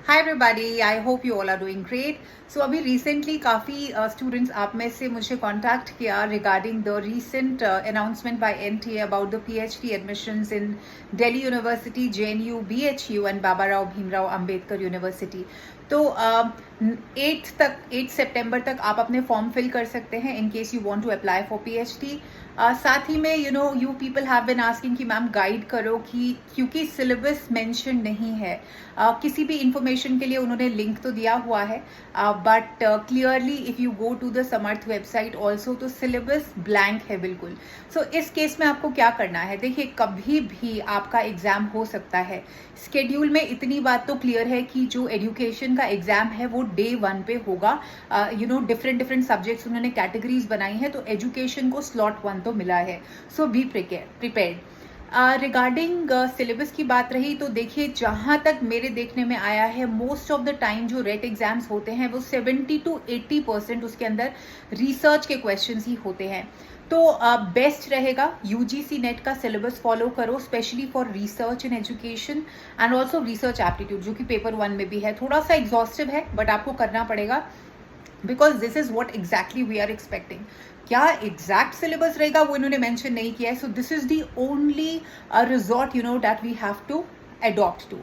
Hi everybody, I hope you all are doing great. So अभी recently काफ़ी students आप में से मुझे कांटेक्ट किया regarding the recent announcement bye NTA about the PhD admissions in Delhi university, JNU, BHU and Baba Rao Bhimrao Ambedkar university. तो 8 सितंबर तक आप अपने फॉर्म फिल कर सकते हैं in case you want to apply for PhD. साथ ही में you people have been asking कि मैम गाइड करो कि क्योंकि सिलेबस मेंशन नहीं है, किसी भी इंफॉर्मेशन के लिए उन्होंने लिंक तो दिया हुआ है but clearly if you go to the Samarth website also तो सिलेबस ब्लैंक है बिल्कुल। सो इस केस में आपको क्या करना है, देखिए कभी भी आपका एग्जाम हो सकता है। स्केड्यूल में इतनी बात तो क्लियर है कि जो एजुकेशन का एग्जाम है वो डे 1 पे होगा। डिफरेंट सब्जेक्ट्स उन्होंने कैटेगरीज बनाई है, तो एजुकेशन को स्लॉट 1 तो मिला है। सो बी प्रिपेयर्ड। रिगार्डिंग सिलेबस की बात रही तो देखिए जहां तक मेरे देखने में आया है, मोस्ट ऑफ द टाइम जो रेट एग्जाम्स होते हैं वो 70 to 80% उसके अंदर रिसर्च के क्वेश्चंस ही होते हैं। तो बेस्ट रहेगा यूजीसी नेट का सिलेबस फॉलो करो, specially for research in education and also research aptitude, जो कि पेपर 1 में भी है। थोड़ा सा एग्जॉस्टिव है बट आपको करना पड़ेगा because this is what exactly we are expecting. क्या एग्जैक्ट सिलेबस रहेगा वो इन्होंने मेंशन नहीं किया है। So this is the only resort that we have to adopt to.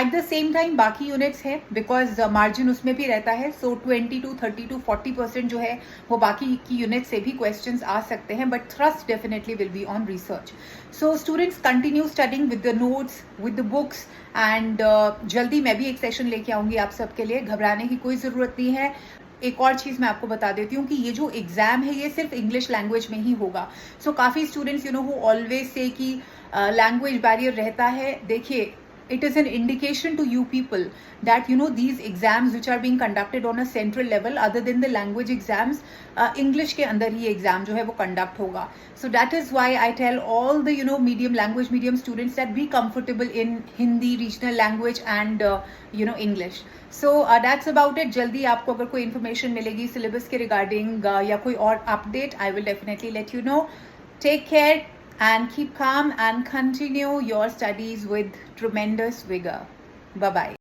At the same time बाकी यूनिट्स है बिकॉज मार्जिन उसमें भी रहता है। सो 20 to 30 to 40% जो है वो बाकी की यूनिट से भी क्वेश्चंस आ सकते हैं, but thrust definitely will be on research. So students continue studying with the notes, with the books and जल्दी मैं भी एक सेशन लेके आऊंगी आप सबके लिए, घबराने की कोई ज़रूरत नहीं है। एक और चीज़ मैं आपको बता देती हूँ कि ये जो एग्ज़ाम है ये सिर्फ इंग्लिश लैंग्वेज में ही होगा। सो काफ़ी स्टूडेंट्स हु ऑलवेज से कि लैंग्वेज बैरियर रहता है, देखिए it is an indication to you people that these exams which are being conducted on a central level other than the language exams, English के अंदर ही exam जो है वो conduct होगा। So that is why I tell all the medium students that be comfortable in Hindi, regional language and English. So that's about it. जल्दी आपको अगर कोई इन्फॉर्मेशन मिलेगी सिलेबस के रिगार्डिंग या कोई और update, I will definitely let you know. Take care and keep calm and continue your studies with tremendous vigor. Bye bye.